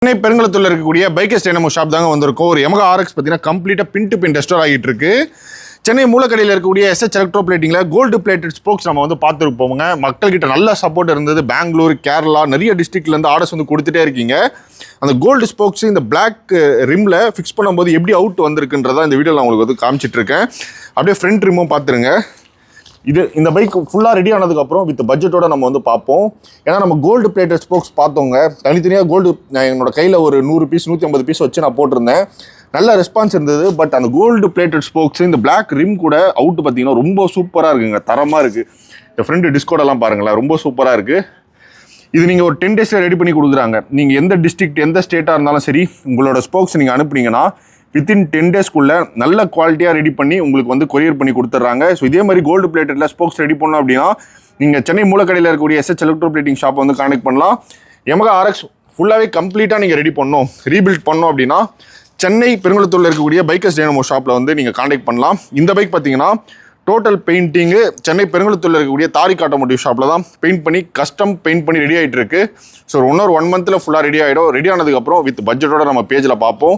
சென்னை பெருங்குளத்தூர்ல இருக்கக்கூடிய bikers dynamo shop தாங்க வந்திருக்கும். ஒரு Yamaha RX பார்த்தீங்கன்னா கம்ப்ளீட்டாக பின் டு பின் ரெஸ்டோர் ஆகிட்டு இருக்கு. சென்னை மூலக்கடையில் இருக்கக்கூடிய SH எலக்ட்ரோ பிளேட்டிங்கில் கோல்டு பிளேட்டட் ஸ்போக்ஸ் நம்ம வந்து பார்த்துருப்போங்க. மக்கள்கிட்ட நல்ல சப்போர்ட் இருந்தது. பெங்களூர், கேரளா நிறைய டிஸ்ட்ரிக்ட்லேருந்து ஆர்டர்ஸ் வந்து கொடுத்துட்டே இருக்கீங்க. அந்த கோல்டு ஸ்போக்ஸ் இந்த பிளாக் ரிம்ல ஃபிக்ஸ் பண்ணும்போது எப்படி அவுட் வந்திருக்குன்றதா இந்த வீடியோவில் உங்களுக்கு வந்து காமிச்சிட்டு இருக்கேன். அப்படியே ஃப்ரண்ட் ரிம்மும் பார்த்துருங்க. இந்த பைக் ஃபுல்லாக ரெடி ஆனதுக்கப்புறம் வித் பட்ஜெட்டோட நம்ம வந்து பார்ப்போம். ஏன்னா நம்ம கோல்டு பிளேட்டட் ஸ்போக்ஸ் பார்த்தோங்க. தனித்தனியாக கோல்டு நான் என்னோட கையில் ஒரு 100 பீஸ் 150 பீஸ் வச்சு நான் போட்டிருந்தேன். நல்ல ரெஸ்பான்ஸ் இருந்தது. பட் அந்த கோல்டு பிளேட்டட் ஸ்போக்ஸ் இந்த பிளாக் ரிம் கூட அவுட் பார்த்தீங்கன்னா ரொம்ப சூப்பராக இருக்குங்க. தரமாக இருக்குது. இந்த ஃப்ரண்ட் டிஸ்கோடெல்லாம் பாருங்களேன், ரொம்ப சூப்பராக இருக்குது. இது நீங்கள் ஒரு 10 டேஸில் ரெடி பண்ணி கொடுக்குறாங்க. நீங்கள் எந்த டிஸ்ட்ரிக்ட் எந்த ஸ்டேட்டாக இருந்தாலும் சரி, உங்களோட ஸ்போக்ஸ் நீங்கள் அனுப்புனீங்கன்னா வித்தின் 10 டேஸ்க்குள்ளே நல்ல குவாலிட்டியாக ரெடி பண்ணி உங்களுக்கு வந்து கொரியர் பண்ணி கொடுத்துட்றாங்க. ஸோ இதே மாதிரி கோல்டு பிளேட்டடில் ஸ்போக்ஸ் ரெடி பண்ணோம் அப்படின்னா நீங்கள் சென்னை மூலக்கடையில் இருக்கக்கூடிய SH எலக்ட்ரோ பிளேட்டிங் ஷாப்பை வந்து கான்டெக்ட் பண்ணலாம். Yamaha RX ஃபுல்லாகவே கம்ப்ளீட்டாக நீங்கள் ரெடி பண்ணோம், ரீபில்ட் பண்ணோம் அப்படின்னா சென்னை பெருங்குளத்தூரில் இருக்கக்கூடிய பைக்கர்ஸ் டைனமோ ஷாப்பில் வந்து நீங்கள் கான்டெக்ட் பண்ணலாம். இந்த பைக் பார்த்தீங்கன்னா டோட்டல் பெயிண்டிங்கு சென்னை பெருங்குளத்தூரில் இருக்கக்கூடிய தாரிக் ஆட்டோமோட்டிவ் ஷாப்பில் தான் பெயிண்ட் பண்ணி கஸ்டம் பெயிண்ட் பண்ணி ரெடி ஆகிட்டு இருக்கு. ஸோ இன்னொரு 1 மந்த்தில் ஃபுல்லாக ரெடி ஆகிடும். ரெடி ஆனதுக்கப்புறம் வித் பட்ஜெட்டோட நம்ம பேஜில் பார்ப்போம்.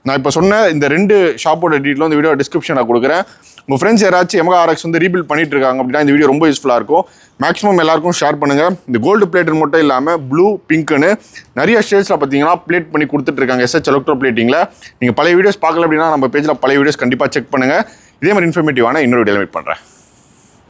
நான் இப்போ சொன்ன இந்த 2 ஷாப்போட டீட்டெயிலும் இந்த வீடியோ டிஸ்கிரிப்ஷனில் கொடுக்குறேன். உங்கள் ஃப்ரெண்ட்ஸ் யாராச்சும் Yamaha RX வந்து ரீபில்ட் பண்ணிட்டு இருக்காங்க அப்படின்னா இந்த வீடியோ ரொம்ப யூஸ்ஃபுல்லாக இருக்கும். மேக்ஸிமம் எல்லாருக்கும் ஷேர் பண்ணுங்கள். இந்த கோல்டு பிளேட்டர் மட்டும் இல்லாமல் ப்ளூ, பிங்க்னு நிறைய ஷேட்ஸில் பார்த்தீங்கன்னா பிளேட் பண்ணி கொடுத்துட்ருக்காங்க SH எலக்ட்ரோ பிளேட்டிங்கில். நீங்கள் பழைய வீடியோஸ் பார்க்கல அப்படின்னா நம்ம பேஜில் பழைய வீடியோஸ் கண்டிப்பாக செக் பண்ணுங்கள். இதே மாதிரி இன்ஃபர்மேட்டிவான இன்னொரு வீடியோ மீட் பண்ணுறேன்.